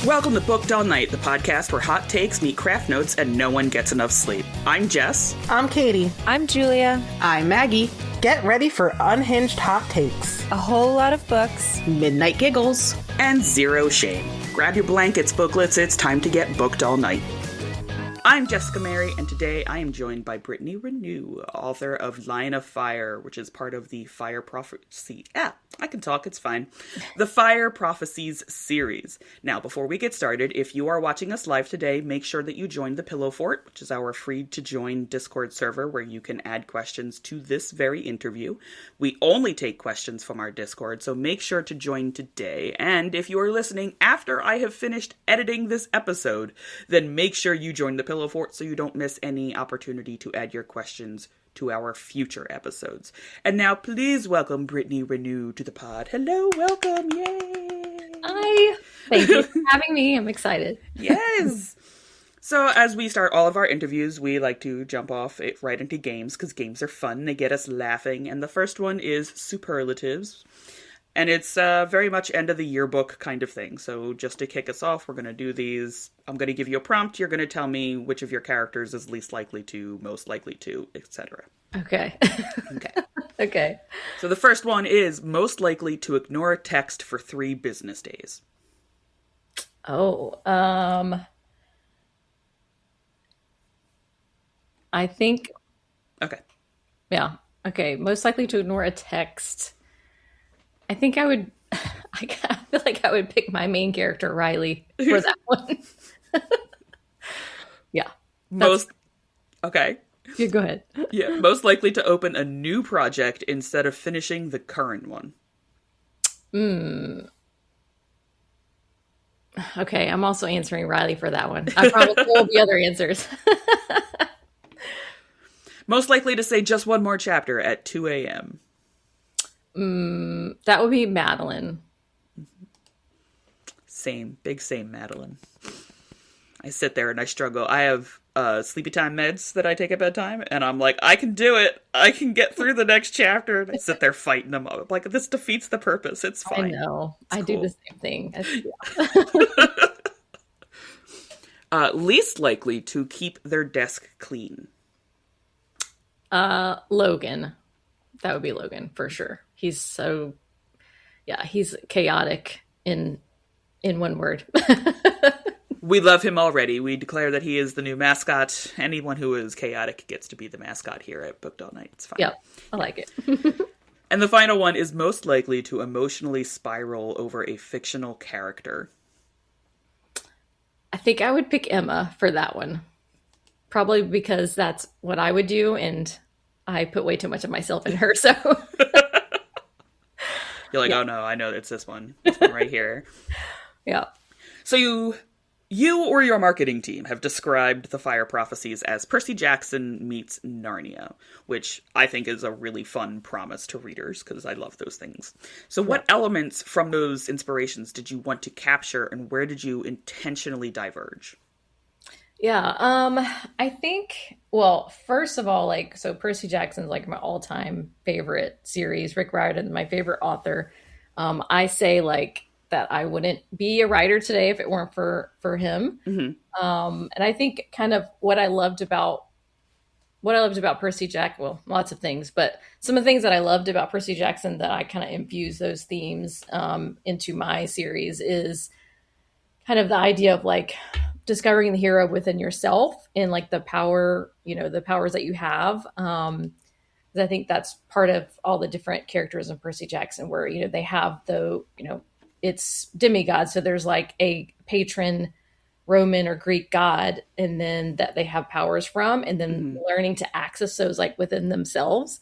Welcome to Booked All Night, the podcast where hot takes meet craft notes and no one gets enough sleep. I'm Jess. I'm Katie. I'm Julia. I'm Maggie. Get ready for unhinged hot takes, A whole lot of books, midnight giggles, and zero shame. Grab your blankets, booklets, it's time to get booked all night. I'm Jessica Mary, and today I am joined by Brittany Ranew, author of Line of Fire, which is part of the Fire Prophecy. I can talk, it's fine. The Fire Prophecies series. Now, before we get started, if you are watching us live today, make sure that you join the Pillow Fort, which is our free-to-join Discord server where you can add questions to this very interview. We only take questions from our Discord, so make sure to join today. And if you are listening after I have finished editing this episode, then make sure you join the Pillow Fort so you don't miss any opportunity to add your questions to our future episodes. And now please welcome Brittany Ranew to the pod. Hello, welcome, yay! Hi! Thank you for having me. I'm excited. Yes! So as we start all of our interviews, we like to jump off right into games, because games are fun, they get us laughing, and the first one is Superlatives. And it's very much end of the yearbook kind of thing. So just to kick us off, we're going to do these. I'm going to give you a prompt. You're going to tell me which of your characters is least likely to, most likely to, etc. Okay. Okay. Okay. So the first one is most likely to ignore a text for 3 business days. Oh, I think, Okay. yeah. Okay. Most likely to ignore a text. I think I would, I feel like I would pick my main character, Riley, for that one. Yeah. Okay. Yeah, go ahead. Yeah. Most likely to open a new project instead of finishing the current one. Okay. I'm also answering Riley for that one. I promise there will be other answers. Most likely to say just one more chapter at 2 a.m. That would be Magdalyn. Same, Magdalyn. I sit there and I struggle. I have sleepy time meds that I take at bedtime, and I'm like, I can do it. I can get through the next chapter. And I sit there fighting them. I'm like, this defeats the purpose. It's fine. I know. I do the same thing. Least likely to keep their desk clean. Logan. That would be Logan for sure. He's so, he's chaotic in one word. We love him already. We declare that he is the new mascot. Anyone who is chaotic gets to be the mascot here at Booked All Night. It's fine. Yeah, I like it. And the final one is most likely to emotionally spiral over a fictional character. I think I would pick Emma for that one. Probably because that's what I would do, and I put way too much of myself in her, so... You're like, oh no, I know it's this one. This one right here. Yeah. So you or your marketing team have described the Fire Prophecies as Percy Jackson meets Narnia, which I think is a really fun promise to readers, because I love those things. So what elements from those inspirations did you want to capture, and where did you intentionally diverge? Yeah, I think, well, first of all, so Percy Jackson's like my all-time favorite series. Rick Riordan, my favorite author. I say that I wouldn't be a writer today if it weren't for him. Mm-hmm. And I think kind of what I loved about Percy Jackson, well, lots of things, but some of the things that I loved about Percy Jackson that I kind of infuse those themes into my series is kind of the idea of discovering the hero within yourself and the power, the powers that you have. I think that's part of all the different characters in Percy Jackson where, they have it's demigods. So there's a patron Roman or Greek god, and then that they have powers from, and then learning to access those within themselves.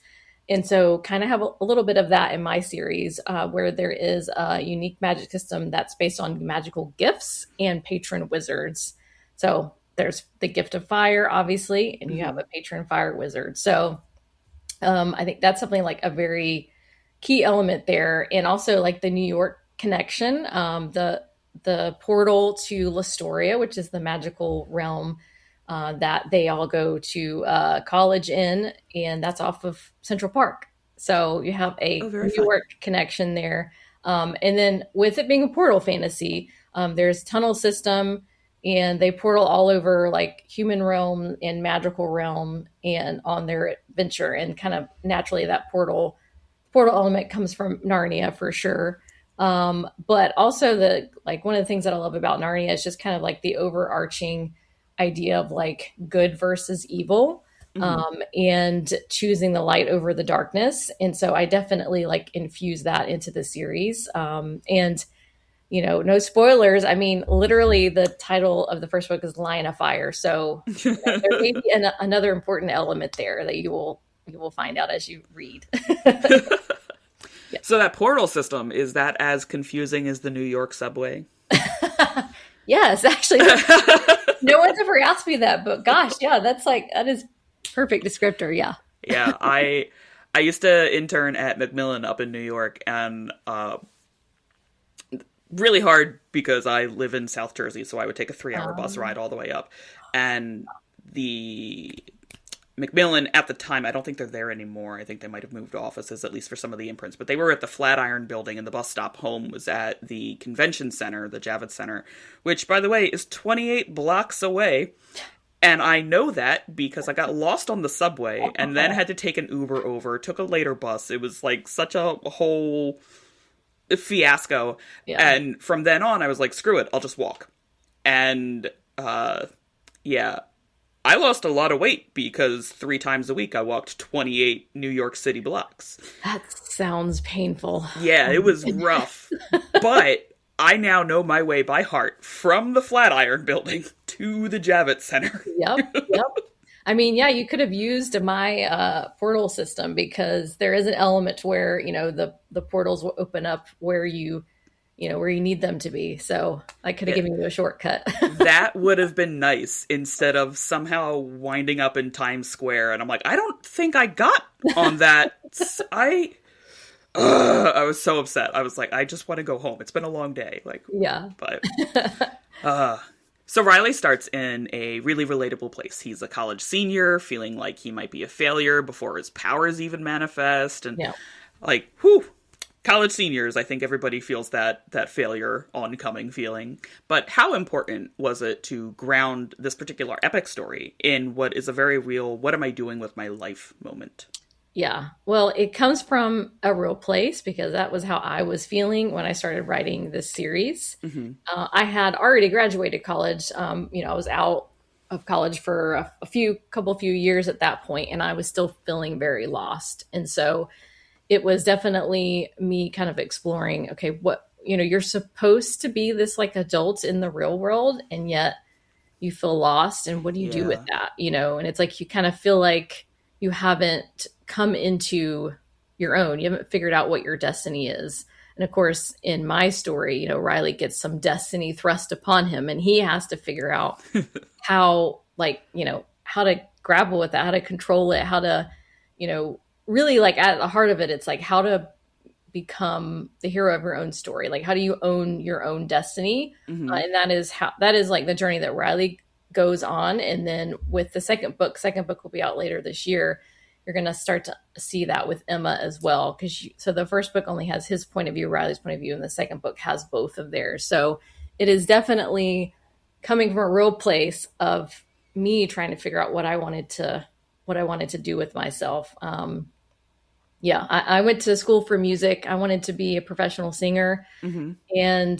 And so kind of have a little bit of that in my series where there is a unique magic system that's based on magical gifts and patron wizards. So there's the gift of fire, obviously, and you have a patron fire wizard. So I think that's something a very key element there. And also the New York connection, the portal to Lastoria, which is the magical realm that they all go to college in, and that's off of Central Park. So you have a New York connection there. And then with it being a portal fantasy, There's tunnel system, and they portal all over like human realm and magical realm and on their adventure. And kind of naturally that portal element comes from Narnia for sure. But also the like one of the things that I love about Narnia is just kind of like the overarching idea of like good versus evil, and choosing the light over the darkness. And so I definitely like infuse that into the series. And no spoilers. I mean, literally the title of the first book is Line of Fire. So there may be another important element there that you will find out as you read. Yeah. So that portal system, is that as confusing as the New York subway? Yes, actually. No one's ever asked me that, but gosh, yeah, that is perfect descriptor. Yeah. Yeah. I used to intern at Macmillan up in New York, and really hard because I live in South Jersey, so I would take a 3-hour bus ride all the way up. And the Macmillan at the time, I don't think they're there anymore. I think they might have moved offices, at least for some of the imprints. But they were at the Flatiron building, and the bus stop home was at the convention center, the Javits Center, which, by the way, is 28 blocks away. And I know that because I got lost on the subway and then had to take an Uber over, took a later bus. It was like such a whole fiasco. Yeah. And from then on, I was like, screw it, I'll just walk. And yeah, I lost a lot of weight because 3 times a week I walked 28 New York City blocks. That sounds painful. Yeah, it was rough. But I now know my way by heart from the Flatiron building to the Javits Center. Yep. I mean, yeah, you could have used my portal system, because there is an element where, the portals will open up where you need them to be. So I could have given you a shortcut. That would have been nice, instead of somehow winding up in Times Square. And I'm like, I don't think I got on that. I was so upset. I was like, I just want to go home. It's been a long day. Yeah. But so Riley starts in a really relatable place. He's a college senior, feeling like he might be a failure before his powers even manifest. And college seniors, I think everybody feels that failure oncoming feeling. But how important was it to ground this particular epic story in what is a very real, what am I doing with my life moment? Yeah, well, it comes from a real place, because that was how I was feeling when I started writing this series. Mm-hmm. I had already graduated college. I was out of college for a few years at that point, and I was still feeling very lost. And so it was definitely me kind of exploring, okay, what, you're supposed to be this like adult in the real world, and yet you feel lost. And what do you do with that? And it's like, you kind of feel like you haven't come into your own. You haven't figured out what your destiny is. And of course, in my story, Riley gets some destiny thrust upon him, and he has to figure out how to grapple with that, how to control it, how to, really like at the heart of it, it's like how to become the hero of your own story. Like, how do you own your own destiny? Mm-hmm. And that is like the journey that Riley goes on. And then with the second book will be out later this year, you're going to start to see that with Emma as well. So the first book only has his point of view, Riley's point of view, and the second book has both of theirs. So it is definitely coming from a real place of me trying to figure out what I wanted to do with myself. I went to school for music. I wanted to be a professional singer, mm-hmm. and,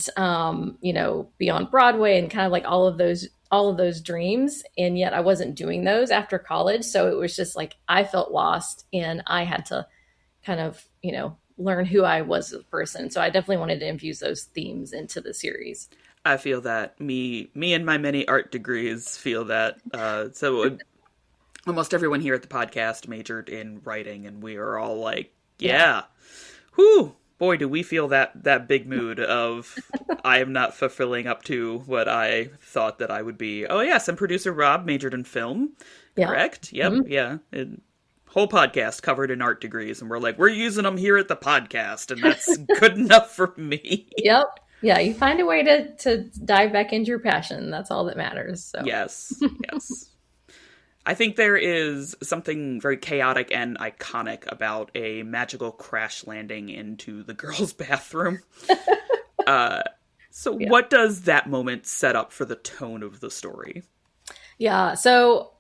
be on Broadway and kind of like all of those dreams. And yet I wasn't doing those after college. So it was just like, I felt lost, and I had to kind of, learn who I was as a person. So I definitely wanted to infuse those themes into the series. I feel that me and my many art degrees feel that, almost everyone here at the podcast majored in writing, and we are all like, whew, boy, do we feel that big mood of I am not fulfilling up to what I thought that I would be. Oh, yes, and producer Rob majored in film, correct? Yep, mm-hmm. Yeah. Whole podcast covered in art degrees, and we're like, we're using them here at the podcast, and that's good enough for me. Yep. Yeah, you find a way to dive back into your passion. That's all that matters. So. Yes. I think there is something very chaotic and iconic about a magical crash landing into the girls' bathroom. So what does that moment set up for the tone of the story? Yeah. So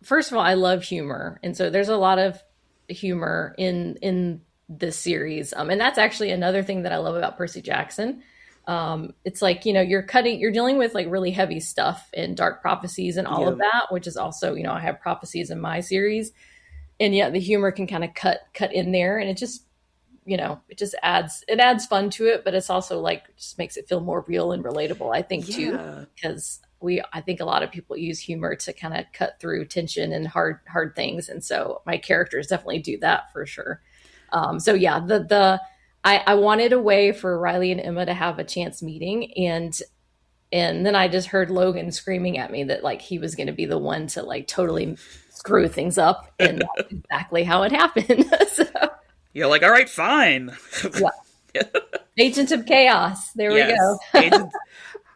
first of all, I love humor. And so there's a lot of humor in this series. And that's actually another thing that I love about Percy Jackson. It's like, you're dealing with like really heavy stuff and dark prophecies and all of that, which is also, I have prophecies in my series. And yet the humor can kind of cut in there, and it just adds fun to it, but it's also like just makes it feel more real and relatable, I think, too, because I think a lot of people use humor to kind of cut through tension and hard things. And so my characters definitely do that for sure. So yeah, I wanted a way for Riley and Emma to have a chance meeting, and then I just heard Logan screaming at me that like he was going to be the one to like totally screw things up, and that's exactly how it happened. So you're like, all right, fine. Yeah. Agent of Chaos. There we go.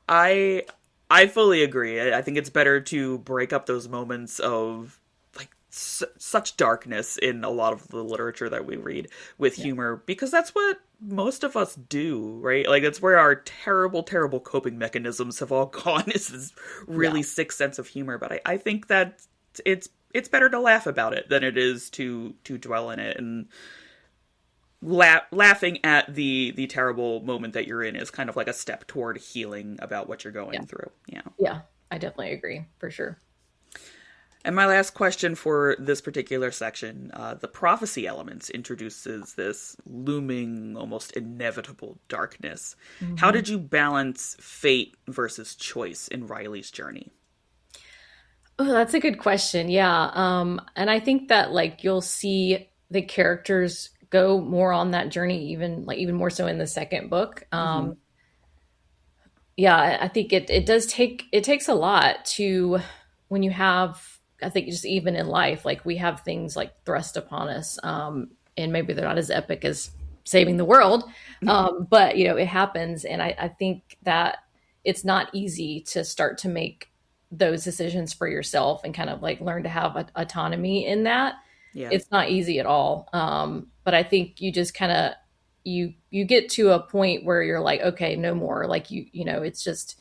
I fully agree. I think it's better to break up those moments of like such darkness in a lot of the literature that we read with humor, because that's what most of us do, right? Like it's where our terrible, terrible coping mechanisms have all gone, is this really sick sense of humor. But I think that it's better to laugh about it than it is to dwell in it. And laughing at the terrible moment that you're in is kind of like a step toward healing about what you're going through. Yeah, I definitely agree, for sure. And my last question for this particular section, the prophecy elements introduces this looming, almost inevitable darkness. Mm-hmm. How did you balance fate versus choice in Riley's journey? Oh, that's a good question. Yeah. And I think that like you'll see the characters go more on that journey, even more so in the second book. Yeah, I think it takes a lot to, when you have, I think just even in life, like we have things like thrust upon us, and maybe they're not as epic as saving the world. But it happens. And I think that it's not easy to start to make those decisions for yourself and kind of like learn to have autonomy in that. Yeah. It's not easy at all. But I think you just kind of, you get to a point where you're like, okay, no more. Like it's just,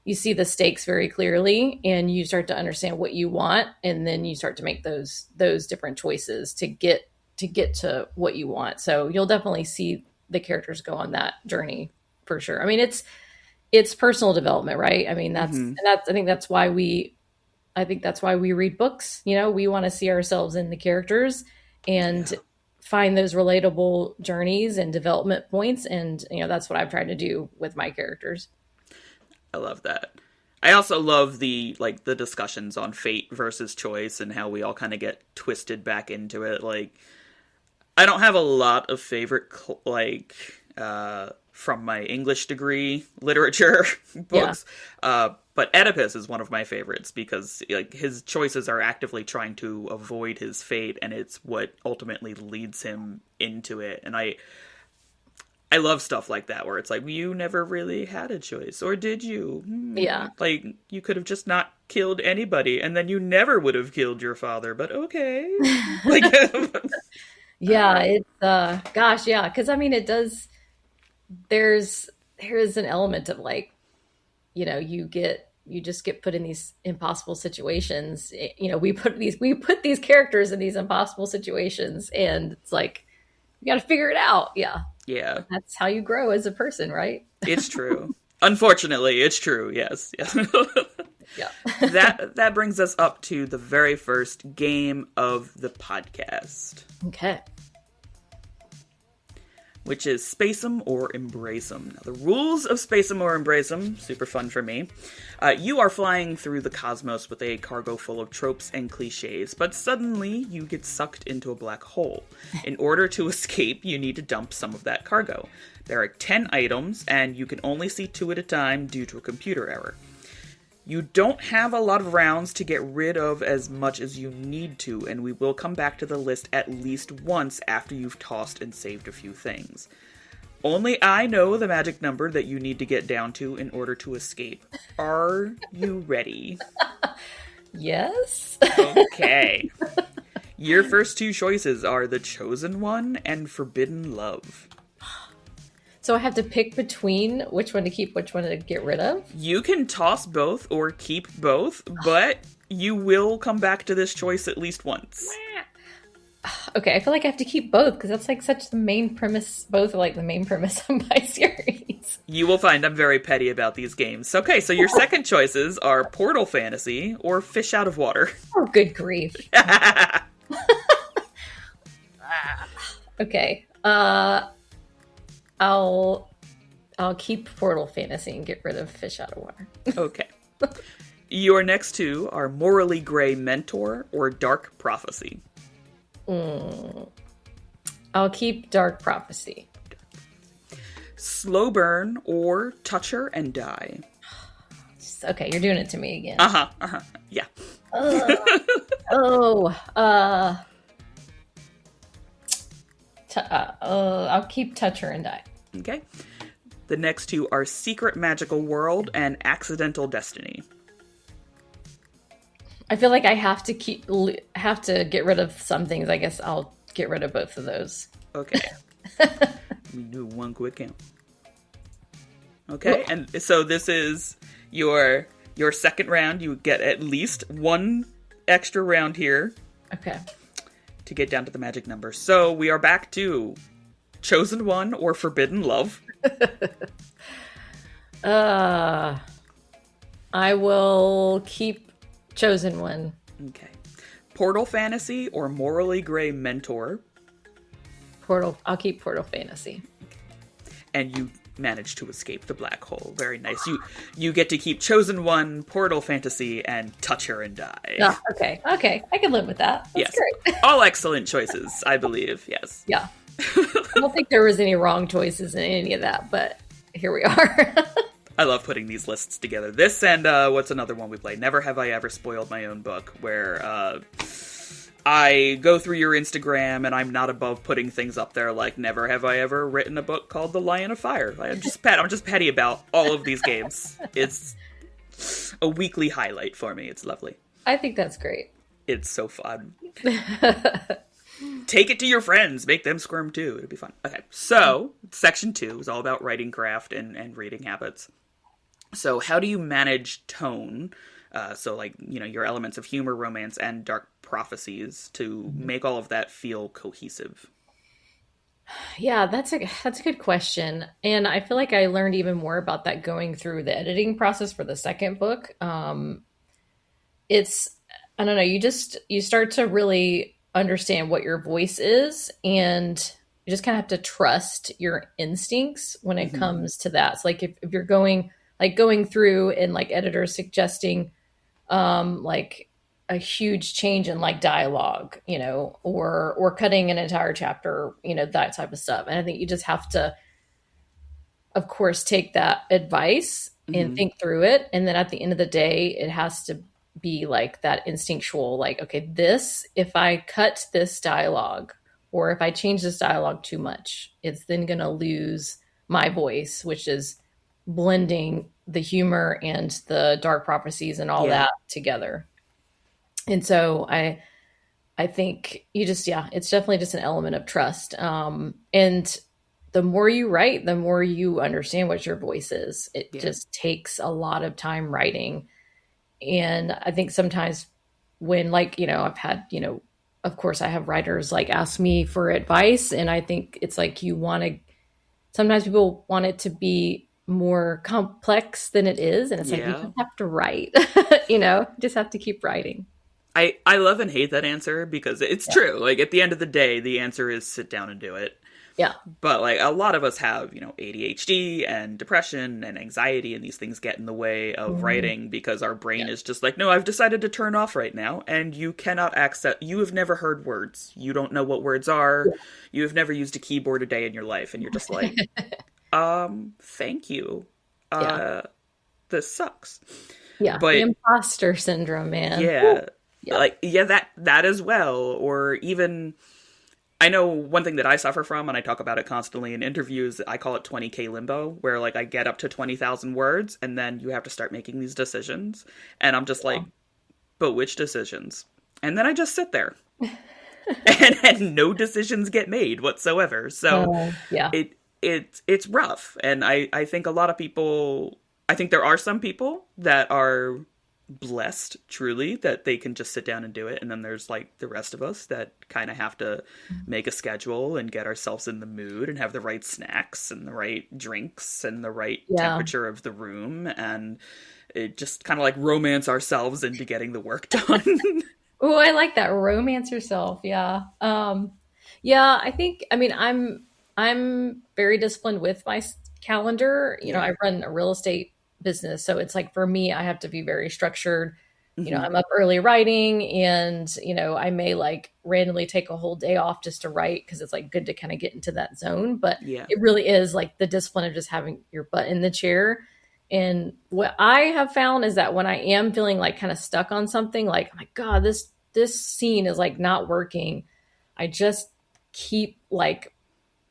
you see the stakes very clearly and you start to understand what you want. And then you start to make those different choices to get to what you want. So you'll definitely see the characters go on that journey for sure. I mean, it's personal development, right? I mean, I think that's why we read books. We want to see ourselves in the characters and find those relatable journeys and development points. And, that's what I've tried to do with my characters. I love that. I also love the discussions on fate versus choice and how we all kind of get twisted back into it. Like, I don't have a lot of favorite, from my English degree literature books. But Oedipus is one of my favorites because his choices are actively trying to avoid his fate, and it's what ultimately leads him into it. And I love stuff like that where it's like, you never really had a choice, or did you? Yeah. Like, you could have just not killed anybody, and then you never would have killed your father, but okay. Yeah, it's, gosh, yeah. Because, I mean, it does, there is an element of like, you just get put in these impossible situations. We put these characters in these impossible situations, and it's like, you got to figure it out. Yeah. Yeah. That's how you grow as a person, right? It's true. Unfortunately, it's true. Yes. Yeah. That brings us up to the very first game of the podcast. Okay. Which is Space 'em or Embrace 'em. Now, the rules of Space 'em or Embrace 'em, super fun for me. You are flying through the cosmos with a cargo full of tropes and cliches, but suddenly you get sucked into a black hole. In order to escape, you need to dump some of that cargo. There are 10 items, and you can only see 2 at a time due to a computer error. You don't have a lot of rounds to get rid of as much as you need to, and we will come back to the list at least once after you've tossed and saved a few things. Only I know the magic number that you need to get down to in order to escape. Are you ready? Yes. Okay. Your first 2 choices are The Chosen One and Forbidden Love. So I have to pick between which one to keep, which one to get rid of? You can toss both or keep both, but you will come back to this choice at least once. Okay, I feel like I have to keep both because that's like such the main premise. Both are like the main premise of my series. You will find I'm very petty about these games. Okay, so your second choices are Portal Fantasy or Fish Out of Water. Oh, good grief. Okay. I'll keep Portal Fantasy and get rid of Fish Out of Water. Okay. Your next two are Morally Gray Mentor or Dark Prophecy. I'll keep Dark Prophecy. Slow Burn or Touch Her and Die. Okay, you're doing it to me again. Yeah. I'll keep Touch Her and Die. Okay. The next two are Secret Magical World and Accidental Destiny. I feel like I have to get rid of some things. I guess I'll get rid of both of those. Okay. Let me do one quick count. Okay, and so this is your second round. You get at least one extra round here. Okay. To get down to the magic number. So we are back to Chosen One or Forbidden Love. I will keep Chosen One. Okay. Portal Fantasy or Morally Gray Mentor. I'll keep Portal Fantasy. And you managed to escape the black hole. Very nice. You get to keep Chosen One, Portal Fantasy, and Touch Her and Die. Oh, okay. I can live with that. That's great. All excellent choices, I believe. Yes. Yeah. I don't think there was any wrong choices in any of that, but here we are. I love putting these lists together. This and what's another one we played? Never Have I Ever Spoiled My Own Book, where I go through your Instagram and I'm not above putting things up there like never have I ever written a book called The Lion of Fire. I'm just petty about all of these games. It's a weekly highlight for me. It's lovely. I think that's great. It's so fun. Take it to your friends. Make them squirm too. It'll be fun. Okay, so section 2 is all about writing craft and reading habits. So how do you manage tone? So like, your elements of humor, romance, and dark prophecies to make all of that feel cohesive. Yeah, that's a good question. And I feel like I learned even more about that going through the editing process for the second book. I don't know, you start to really understand what your voice is, and you just kind of have to trust your instincts when it comes to that. So like if you're going through and like editors suggesting like a huge change in like dialogue, or cutting an entire chapter, that type of stuff. And I think you just have to, of course, take that advice and think through it. And then at the end of the day, it has to be like that instinctual, like, okay, if I cut this dialogue or if I change this dialogue too much, it's then going to lose my voice, which is blending the humor and the dark prophecies and all that together. And so I think it's definitely just an element of trust. And the more you write, the more you understand what your voice is. It just takes a lot of time writing. And I think sometimes when I've had, of course I have writers like ask me for advice, and I think it's like sometimes people want it to be more complex than it is. And it's like, you just have to write, just have to keep writing. I love and hate that answer because it's true. Like at the end of the day, the answer is sit down and do it. Yeah. But like a lot of us have, ADHD and depression and anxiety, and these things get in the way of writing because our brain is just like, no, I've decided to turn off right now. And you cannot you have never heard words. You don't know what words are. Yeah. You have never used a keyboard a day in your life. And you're just like, thank you. This sucks. Yeah. But the imposter syndrome, man. Yeah. Yeah. Like, that as well. Or even, I know one thing that I suffer from, and I talk about it constantly in interviews, I call it 20K limbo, where like I get up to 20,000 words and then you have to start making these decisions. And I'm just like, but which decisions? And then I just sit there and no decisions get made whatsoever. So it's rough. And I think a lot of people, I think there are some people that are blessed truly that they can just sit down and do it, and then there's like the rest of us that kind of have to make a schedule and get ourselves in the mood and have the right snacks and the right drinks and the right temperature of the room, and it just kind of like romance ourselves into getting the work done. Oh, I like that. Romance yourself. Yeah. Yeah, I think, I mean, I'm very disciplined with my calendar. You know, I run a real estate business. So it's like for me, I have to be very structured. You know, I'm up early writing, and, you know, I may like randomly take a whole day off just to write because it's like good to kind of get into that zone. But it really is like the discipline of just having your butt in the chair. And what I have found is that when I am feeling like kind of stuck on something, like, oh my God, this scene is like not working, I just keep like,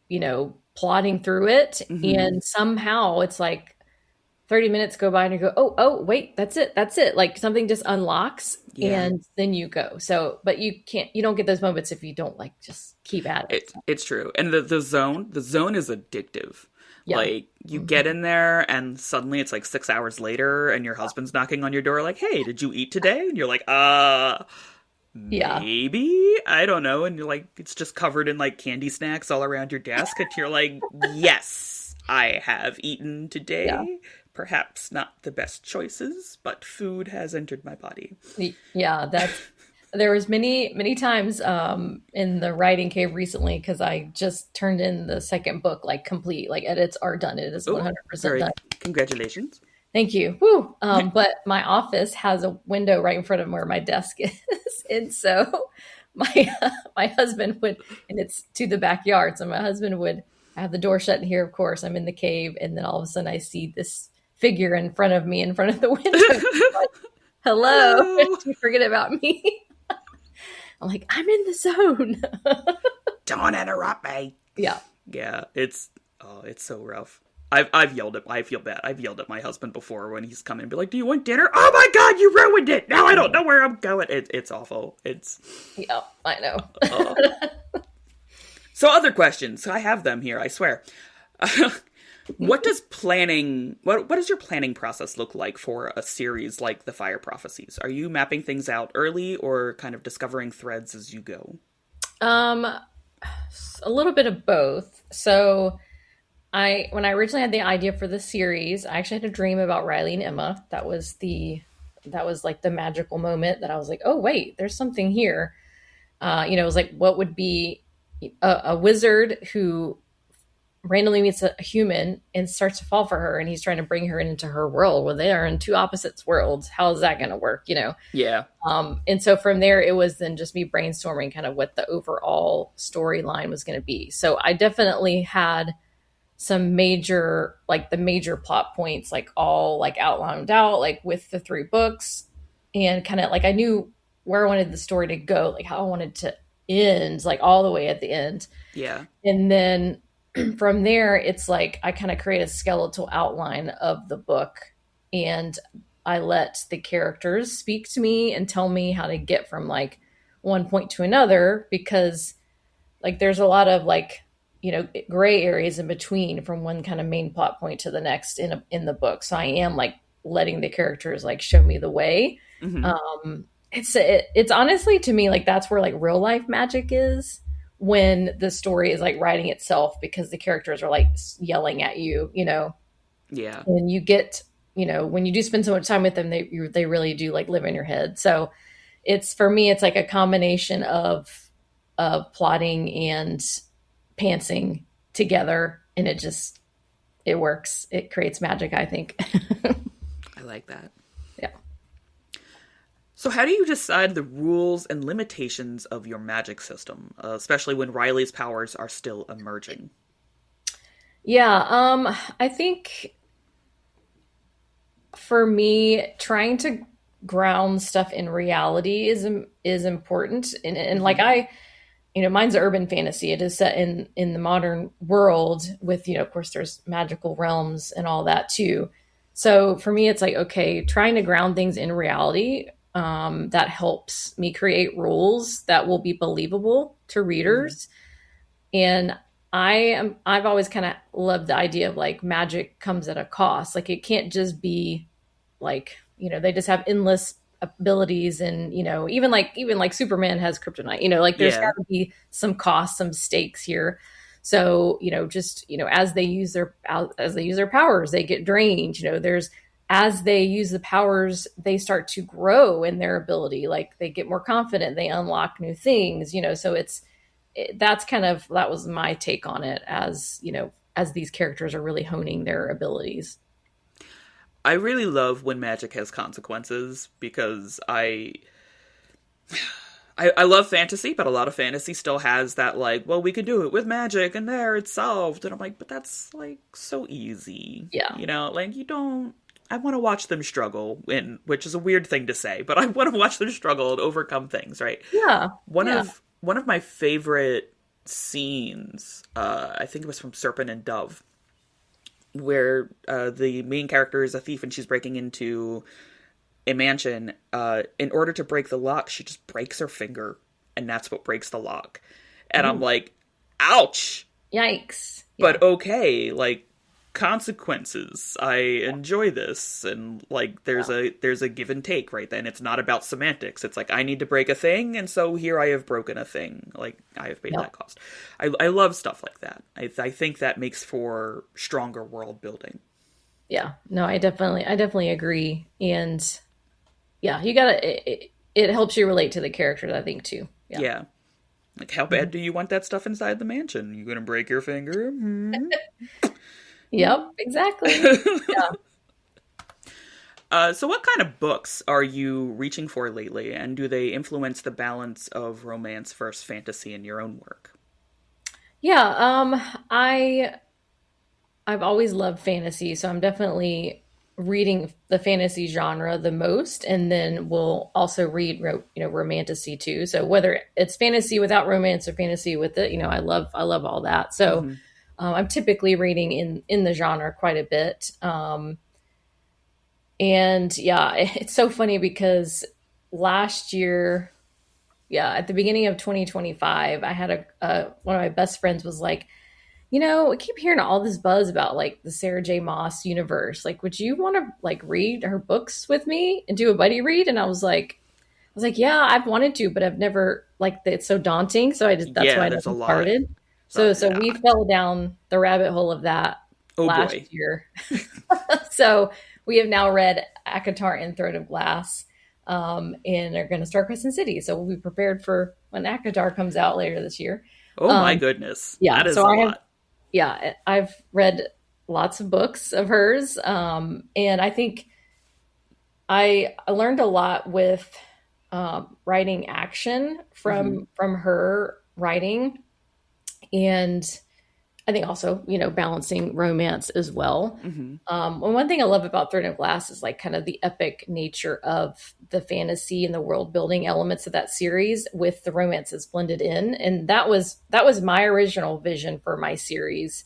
you know, plodding through it. And somehow it's like 30 minutes go by and you go, oh, wait, that's it. Like something just unlocks and then you go. So, but you don't get those moments if you don't like just keep at it. It's true. And the zone is addictive. Like you get in there and suddenly it's like 6 hours later and your husband's knocking on your door like, hey, did you eat today? And you're like, maybe, I don't know. And you're like, it's just covered in like candy snacks all around your desk. And you're like, yes, I have eaten today. Perhaps not the best choices, but food has entered my body. Yeah, there was many times in the writing cave recently, because I just turned in the second book, like complete, like edits are done. It is 100% done. Congratulations. Thank you. Woo. But my office has a window right in front of where my desk is. And so my husband would, and it's to the backyard. So my husband would have the door shut in here. Of course, I'm in the cave. And then all of a sudden I see this figure in front of me in front of the window. Like, hello. Did you forget about me? I'm like, I'm in the zone. Don't interrupt me. Yeah. Yeah. It's so rough. I've yelled at, I feel bad. I've yelled at my husband before when he's come in and be like, do you want dinner? Oh my God, you ruined it. Now I don't know where I'm going. It's awful. Yeah, I know. So other questions. I have them here, I swear. What is your planning process look like for a series like The Fire Prophecies? Are you mapping things out early or kind of discovering threads as you go? A little bit of both. So when I originally had the idea for the series, I actually had a dream about Riley and Emma. That was like the magical moment that I was like, oh wait, there's something here. You know, it was like, what would be a wizard who randomly meets a human and starts to fall for her, and he's trying to bring her into her world. Well, they are in two opposite worlds. How is that going to work? You know? Yeah. And so from there, it was then just me brainstorming kind of what the overall storyline was going to be. So I definitely had some major plot points, like all like outlined out, like with the 3 books, and kind of like I knew where I wanted the story to go, like how I wanted to end, like all the way at the end. Yeah. And then from there, it's like I kind of create a skeletal outline of the book, and I let the characters speak to me and tell me how to get from like one point to another, because like there's a lot of like, you know, gray areas in between from one kind of main plot point to the next in the book. So I am like letting the characters like show me the way. It's honestly, to me, like that's where like real life magic is, when the story is like writing itself, because the characters are like yelling at you, you know? Yeah. And you get, you know, when you do spend so much time with them, they really do like live in your head. So for me, it's like a combination of plotting and pantsing together. And it works. It creates magic, I think. I like that. Yeah. So how do you decide the rules and limitations of your magic system, especially when Riley's powers are still emerging? Yeah, I think for me, trying to ground stuff in reality is important. And like you know, mine's urban fantasy. It is set in the modern world with, you know, of course there's magical realms and all that too. So for me, it's like, okay, trying to ground things in reality, that helps me create rules that will be believable to readers. And I've always kind of loved the idea of like magic comes at a cost. Like it can't just be like, they just have endless abilities, and even like Superman has kryptonite. Like there's Yeah. got to be some cost, some stakes here. So, just, as they use their powers, they get drained. There's as they use the powers, they start to grow in their ability. Like they get more confident, they unlock new things. So that was my take on it, as these characters are really honing their abilities. I really love when magic has consequences because I love fantasy, but a lot of fantasy still has that, like, well, we could do it with magic and there it's solved. And I'm like, but that's like so easy. Yeah. Like you don't I want to watch them struggle, which is a weird thing to say, but I want to watch them struggle and overcome things, right? Yeah. One Yeah. of one of my favorite scenes, I think it was from Serpent and Dove, where the main character is a thief and she's breaking into a mansion. In order to break the lock, she just breaks her finger, and that's what breaks the lock. And I'm Ooh. like, ouch! Yikes. Yeah. But okay, like, consequences. I enjoy this, and like there's a give and take right then. It's not about semantics. It's like I need to break a thing, and so here I have broken a thing. Like I have paid that cost. I love stuff like that. I think that makes for stronger world building. Yeah. No, I definitely agree. And yeah, you gotta, it helps you relate to the characters, I think, too. Yeah. Yeah. Like, how bad do you want that stuff inside the mansion? You gonna break your finger? Yep, exactly. Yeah. So what kind of books are you reaching for lately, and do they influence the balance of romance versus fantasy in your own work? Yeah. I've always loved fantasy, so I'm definitely reading the fantasy genre the most, and then we'll also read romantasy too. So whether it's fantasy without romance or fantasy with it, I love all that. So Mm-hmm. I'm typically reading in the genre quite a bit. And yeah, it's so funny because last year, yeah, at the beginning of 2025, I had one of my best friends was like, I keep hearing all this buzz about like the Sarah J. Maas universe. Like, would you want to like read her books with me and do a buddy read? And I was like, yeah, I've wanted to, but I've never like it's so daunting. So that's why Yeah, I there's a never lot. started. So Yeah. we fell down the rabbit hole of that Oh last boy. year. So we have now read Akatar and Throat of Glass, and are going to start Crescent City. So we'll be prepared for when Akatar comes out later this year. Oh my goodness. Yeah, That is so a I have, lot. yeah, I've read lots of books of hers, and I think I learned a lot with writing action Hmm. from her writing, and I think also, balancing romance as well. Hmm. And one thing I love about Throne of Glass is like kind of the epic nature of the fantasy and the world building elements of that series with the romances blended in. And that was my original vision for my series.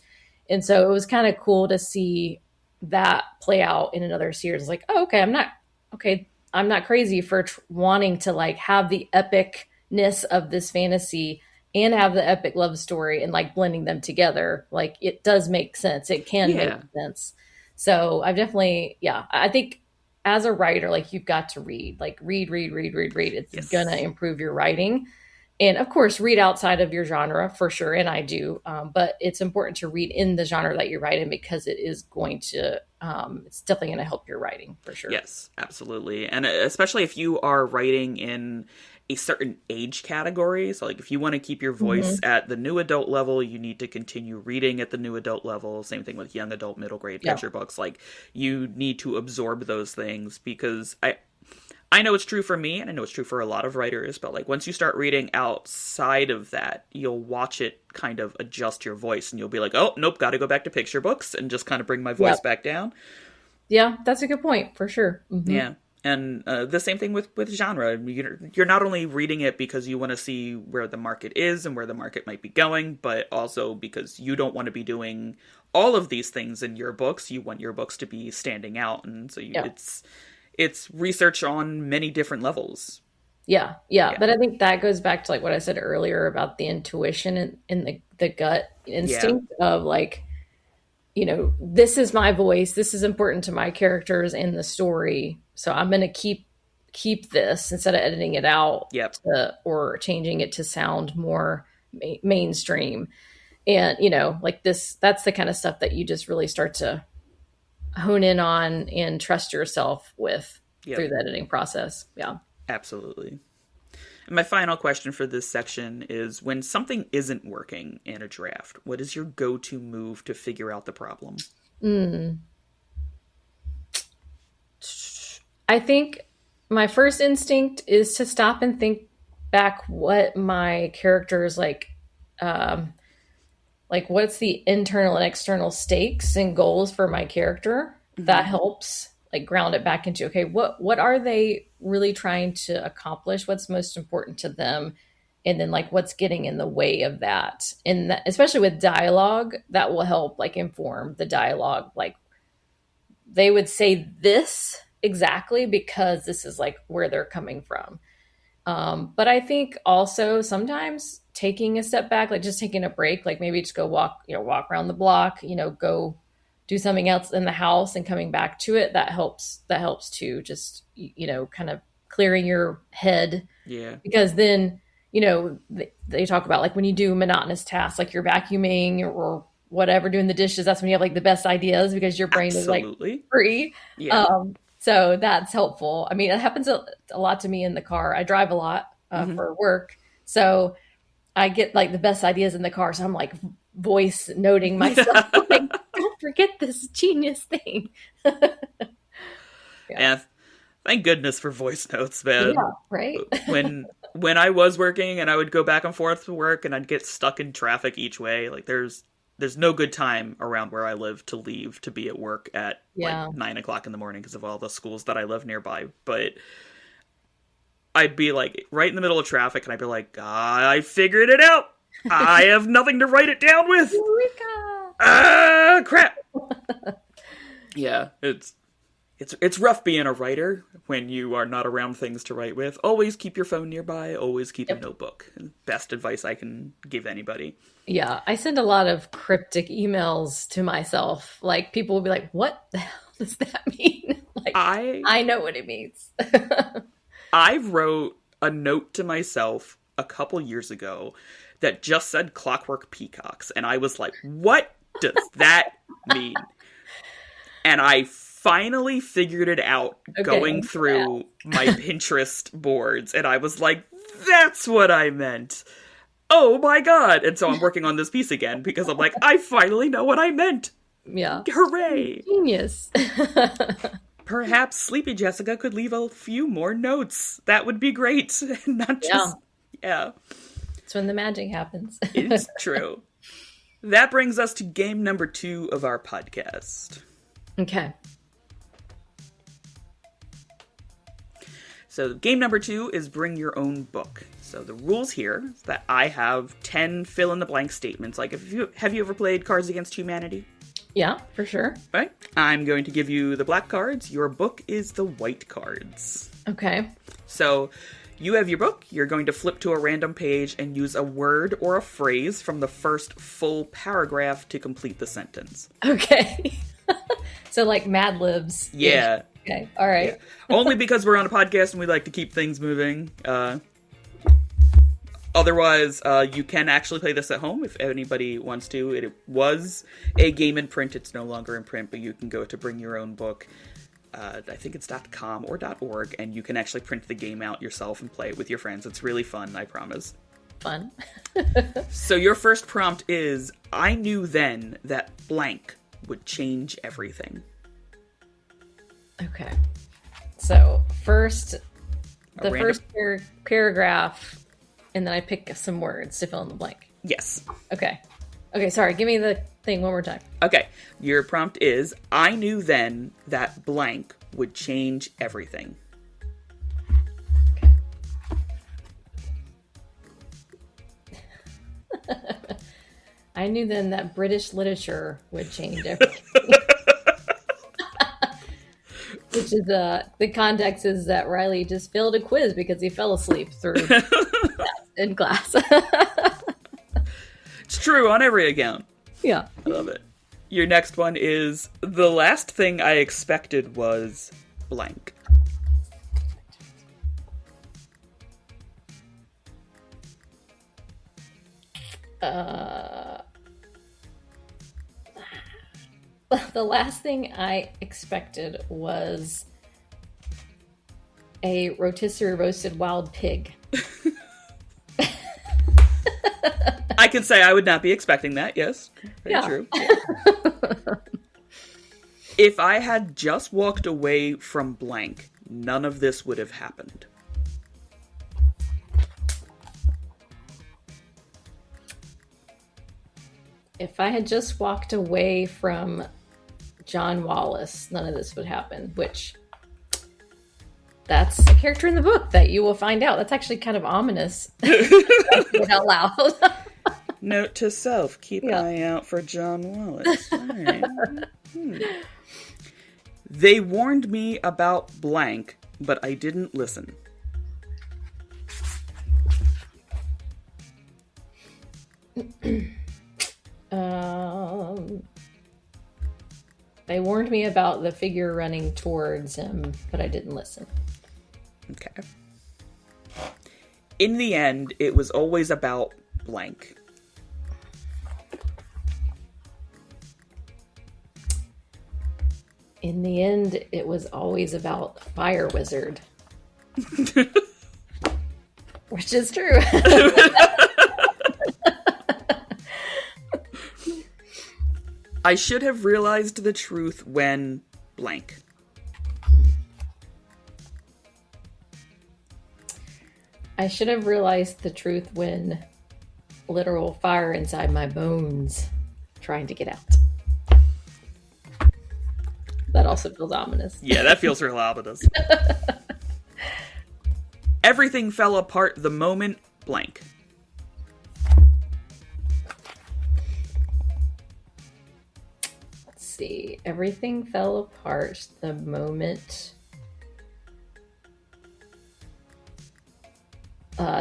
And so it was kind of cool to see that play out in another series. Like, oh, I'm not crazy for wanting to like have the epicness of this fantasy and have the epic love story and like blending them together. Like it does make sense. It can make Yeah. sense. So I've definitely, yeah, I think as a writer, like you've got to read, like read, read, read, read, read. It's Yes. gonna improve your writing. And of course, read outside of your genre for sure. And I do, but it's important to read in the genre that you write in because it is going to, it's definitely going to help your writing for sure. Yes, absolutely. And especially if you are writing in a certain age category. So, like, if you want to keep your voice Mhm. at the new adult level, you need to continue reading at the new adult level. Same thing with young adult, middle grade Yeah. picture books. Like, you need to absorb those things because I know it's true for me, and I know it's true for a lot of writers, but like once you start reading outside of that, you'll watch it kind of adjust your voice, and you'll be like, oh, nope, gotta go back to picture books and just kind of bring my voice Yep. back down. Yeah, that's a good point for sure. Hmm. Yeah. And the same thing with genre. You're not only reading it because you want to see where the market is and where the market might be going, but also because you don't want to be doing all of these things in your books. You want your books to be standing out, and so Yeah. it's research on many different levels. Yeah. But I think that goes back to like what I said earlier about the intuition and the gut Yeah. instinct of like, this is my voice. This is important to my characters and the story. So I'm going to keep this instead of editing it out Yep. or changing it to sound more mainstream. And, like this, that's the kind of stuff that you just really start to hone in on and trust yourself with Yep. through the editing process. Yeah. Absolutely. And my final question for this section is, when something isn't working in a draft, what is your go-to move to figure out the problem? I think my first instinct is to stop and think back what my characters like what's the internal and external stakes and goals for my character. That helps like ground it back into, okay, what are they really trying to accomplish? What's most important to them? And then like what's getting in the way of that? And that, especially with dialogue, that will help like inform the dialogue. Like they would say this exactly because this is like where they're coming from. But I think also sometimes taking a step back, like just taking a break, like maybe just go walk around the block, go do something else in the house and coming back to it. That helps too. Just, kind of clearing your head. Yeah. Because then, they talk about like when you do monotonous tasks, like you're vacuuming or whatever, doing the dishes, that's when you have like the best ideas because your brain is like free. Yeah. So that's helpful. I mean, it happens a lot to me in the car. I drive a lot for work. So I get like the best ideas in the car. So I'm like voice noting myself, like, don't forget this genius thing. And thank goodness for voice notes, man. Yeah, right? when I was working and I would go back and forth to work and I'd get stuck in traffic each way, like there's no good time around where I live to leave to be at work at like 9:00 in the morning because of all the schools that I live nearby. But I'd be like right in the middle of traffic and I'd be like, I figured it out. I have nothing to write it down with. Ah, crap. Yeah, it's rough being a writer when you are not around things to write with. Always keep your phone nearby. Always keep a notebook. Best advice I can give anybody. Yeah, I send a lot of cryptic emails to myself. Like people will be like, "What the hell does that mean?" Like I know what it means. I wrote a note to myself a couple years ago that just said "Clockwork Peacocks," and I was like, "What does that mean?" And I finally figured it out going through my Pinterest boards, and I was like, "That's what I meant." Oh my god. And so I'm working on this piece again because I'm like, I finally know what I meant. Yeah. Hooray. Genius. Perhaps Sleepy Jessica could leave a few more notes. That would be great. Not just... Yeah. That's when the magic happens. It's true. That brings us to game number 2 of our podcast. Okay. So game number 2 is bring your own book. So the rules here is that I have 10 fill-in-the-blank statements. Like, have you ever played Cards Against Humanity? Yeah, for sure. Right. I'm going to give you the black cards. Your book is the white cards. Okay. So you have your book. You're going to flip to a random page and use a word or a phrase from the first full paragraph to complete the sentence. Okay. So like Mad Libs. Yeah. Okay. All right. Yeah. Only because we're on a podcast and we like to keep things moving. Otherwise, you can actually play this at home if anybody wants to. It was a game in print. It's no longer in print, but you can go to Bring Your Own Book. I think it's .com or .org, and you can actually print the game out yourself and play it with your friends. It's really fun, I promise. Fun. So your first prompt is, I knew then that blank would change everything. Okay. So first paragraph, and then I pick some words to fill in the blank. Yes. Okay. Okay, sorry. Give me the thing one more time. Okay. Your prompt is, I knew then that blank would change everything. Okay. I knew then that British literature would change everything. Which is the context is that Riley just failed a quiz because he fell asleep through in class. It's true on every account. Yeah. I love it. Your next one is, the last thing I expected was blank. The last thing I expected was a rotisserie roasted wild pig. I can say I would not be expecting that, yes. Very true. If I had just walked away from blank, none of this would have happened. If I had just walked away from John Wallace, none of this would happen, which that's a character in the book that you will find out. That's actually kind of ominous. Out loud. Note to self, keep an eye out for John Wallace. Right. They warned me about blank, but I didn't listen. They warned me about the figure running towards him, but I didn't listen. Okay. In the end, it was always about blank. In the end, it was always about Fire Wizard. Which is true. I should have realized the truth when blank. I should have realized the truth when literal fire inside my bones trying to get out. That also feels ominous. Yeah, that feels real ominous. Everything fell apart the moment blank. Let's see. Everything fell apart the moment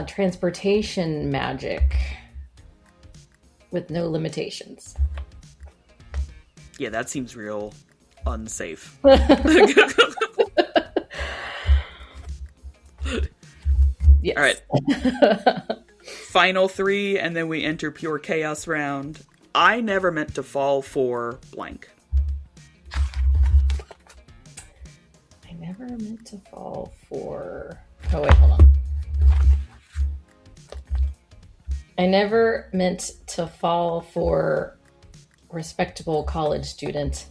transportation magic with no limitations. Yeah, that seems real unsafe. Yes. All right. Final three, and then we enter pure chaos round. I never meant to fall for blank. I never meant to fall for... Oh, wait, hold on. I never meant to fall for respectable college student.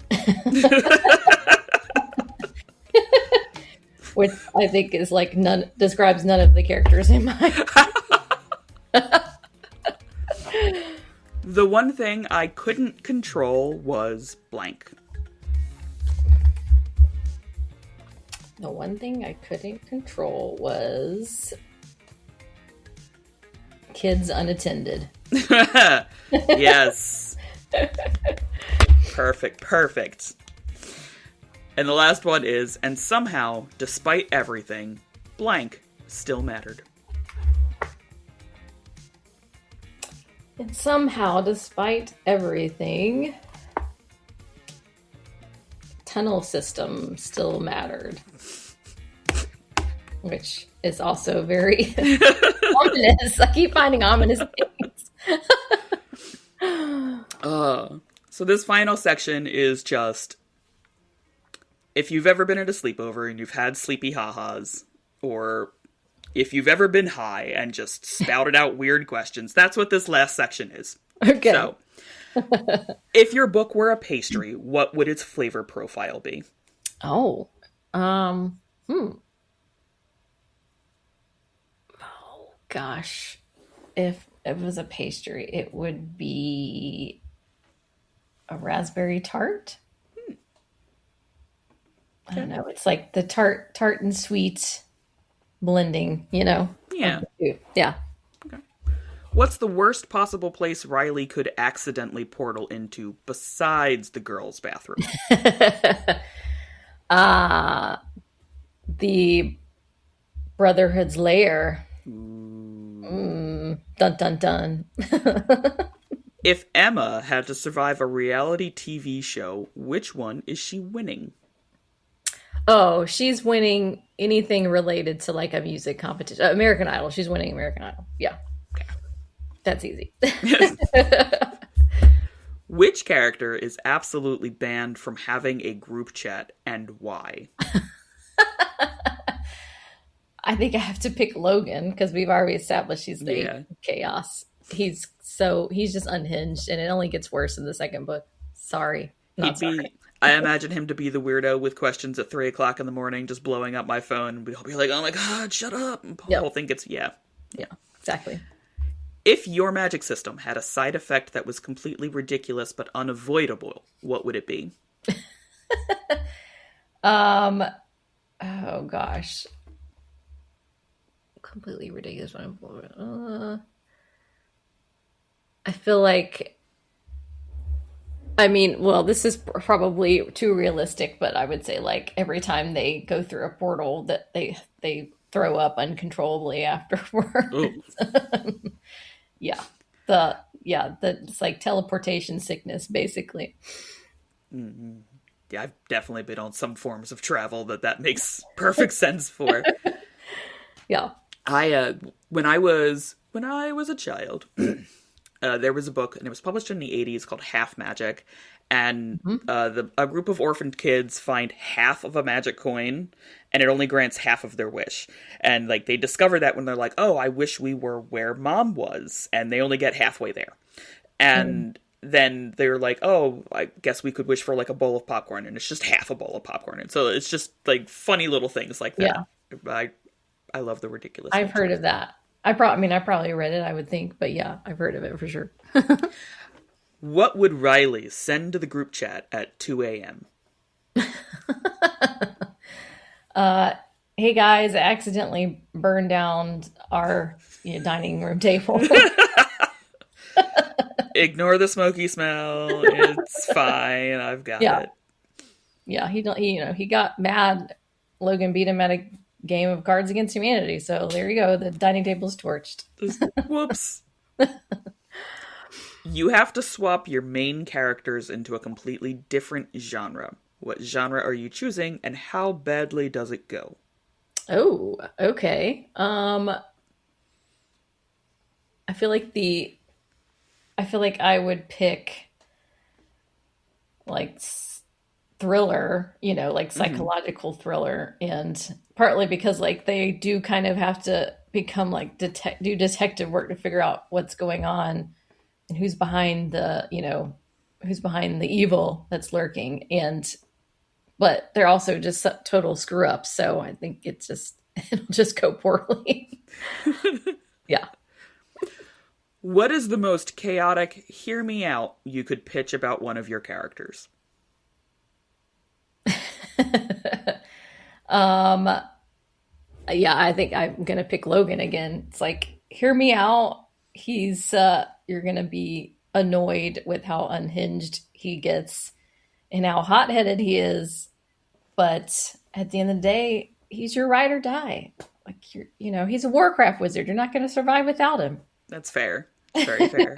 Which I think is like describes none of the characters in my... The one thing I couldn't control was blank. The one thing I couldn't control was kids unattended. Yes. Perfect. And the last one is, and somehow, despite everything, blank still mattered. And somehow, despite everything, tunnel system still mattered. Which is also very ominous. I keep finding ominous things. So this final section is just, if you've ever been at a sleepover and you've had sleepy ha-has, or if you've ever been high and just spouted out weird questions, that's what this last section is. Okay. So, if your book were a pastry, what would its flavor profile be? Oh, oh gosh. If it was a pastry, it would be a raspberry tart. I don't know. It's like the tart and sweet blending, you know? Yeah. Yeah. Okay. What's the worst possible place Riley could accidentally portal into besides the girls' bathroom? Ah, the Brotherhood's lair. Ooh. Dun dun dun. If Emma had to survive a reality TV show, which one is she winning? Oh, she's winning anything related to like a music competition. American Idol. She's winning American Idol. Yeah, that's easy. Which character is absolutely banned from having a group chat, and why? I think I have to pick Logan because we've already established he's the Yeah. chaos. He's just unhinged, and it only gets worse in the second book. Sorry, He'd not sorry. be. I imagine him to be the weirdo with questions at 3 o'clock in the morning, just blowing up my phone. And he'll be like, "Oh my god, shut up!" And the whole thing gets Yeah, exactly. If your magic system had a side effect that was completely ridiculous but unavoidable, what would it be? Um. Oh gosh, completely ridiculous. I feel like. I mean, well, this is probably too realistic, but I would say like every time they go through a portal, that they throw up uncontrollably Oh, afterwards. Yeah, it's like teleportation sickness, basically. yeah, I've definitely been on some forms of travel that makes perfect sense for. Yeah. I when I was a child, there was a book, and it was published in the 80s called Half Magic, and a group of orphaned kids find half of a magic coin, and it only grants half of their wish. And like they discover that when they're like, "Oh, I wish we were where Mom was," and they only get halfway there. And then they're like, "Oh, I guess we could wish for like a bowl of popcorn," and it's just half a bowl of popcorn. And so it's just like funny little things like Yeah. that. I love the ridiculous. I've heard of that. I probably read it, I would think, but yeah, I've heard of it for sure. What would Riley send to the group chat at 2 a.m.? Hey guys, I accidentally burned down our dining room table. Ignore the smoky smell. It's fine. I've got Yeah. it. Yeah, he got mad. Logan beat him at a game of Cards Against Humanity. So there you go. The dining table's torched. Whoops. You have to swap your main characters into a completely different genre. What genre are you choosing, and how badly does it go? Oh, okay. I feel like I would pick like thriller, like psychological thriller, and partly because like they do kind of have to become like do detective work to figure out what's going on and who's behind the evil that's lurking, but they're also just total screw ups, so I think it'll just go poorly. Yeah. What is the most chaotic hear me out you could pitch about one of your characters? Yeah, I think I'm gonna pick Logan again. It's like, hear me out. You're gonna be annoyed with how unhinged he gets and how hot-headed he is, but at the end of the day, he's your ride or die. Like he's a Warcraft wizard. You're not gonna survive without him. That's fair. Very fair.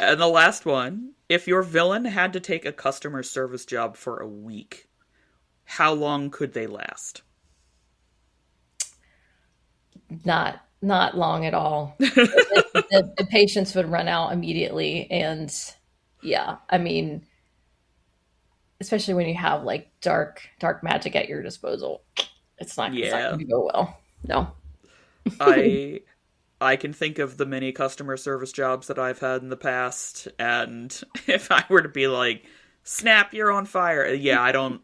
And the last one, if your villain had to take a customer service job for a week, how long could they last? Not long at all. The patience would run out immediately, and yeah, I mean, especially when you have like dark magic at your disposal, it's not going to go well. No. I can think of the many customer service jobs that I've had in the past, and if I were to be like, "Snap, you're on fire," yeah, I don't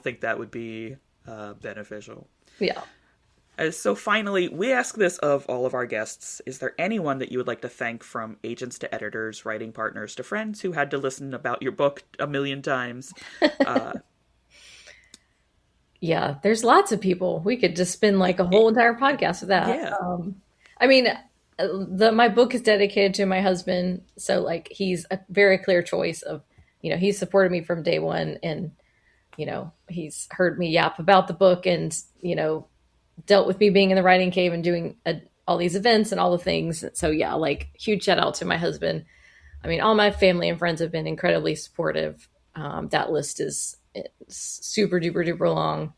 think that would be beneficial. Yeah. So finally, we ask this of all of our guests. Is there anyone that you would like to thank, from agents to editors, writing partners to friends who had to listen about your book a million times? Yeah, there's lots of people. We could just spend like a whole entire podcast with that. Yeah. I mean, my book is dedicated to my husband, so like he's a very clear choice of, he supported me from day one, and he's heard me yap about the book and, dealt with me being in the writing cave and doing all these events and all the things. So yeah, like huge shout out to my husband. I mean, all my family and friends have been incredibly supportive. That list is super duper duper long.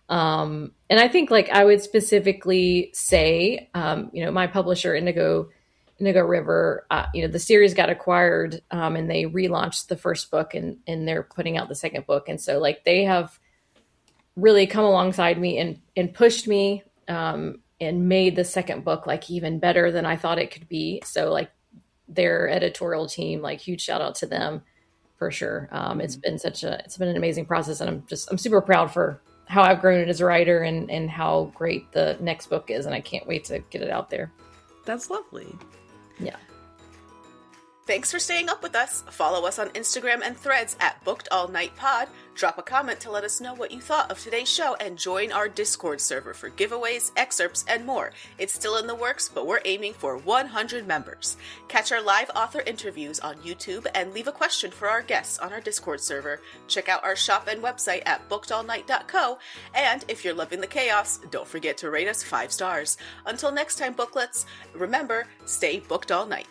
And I think like I would specifically say, my publisher Indigo River, the series got acquired, and they relaunched the first book and they're putting out the second book. And so like they have really come alongside me and pushed me, and made the second book like even better than I thought it could be. So like their editorial team, like huge shout out to them for sure. It's been an amazing process, and I'm super proud for how I've grown as a writer and how great the next book is. And I can't wait to get it out there. That's lovely. Yeah. Thanks for staying up with us. Follow us on Instagram and Threads at Booked All Night Pod. Drop a comment to let us know what you thought of today's show, and join our Discord server for giveaways, excerpts, and more. It's still in the works, but we're aiming for 100 members. Catch our live author interviews on YouTube and leave a question for our guests on our Discord server. Check out our shop and website at bookedallnight.co. And if you're loving the chaos, don't forget to rate us 5 stars. Until next time, booklets, remember, stay booked all night.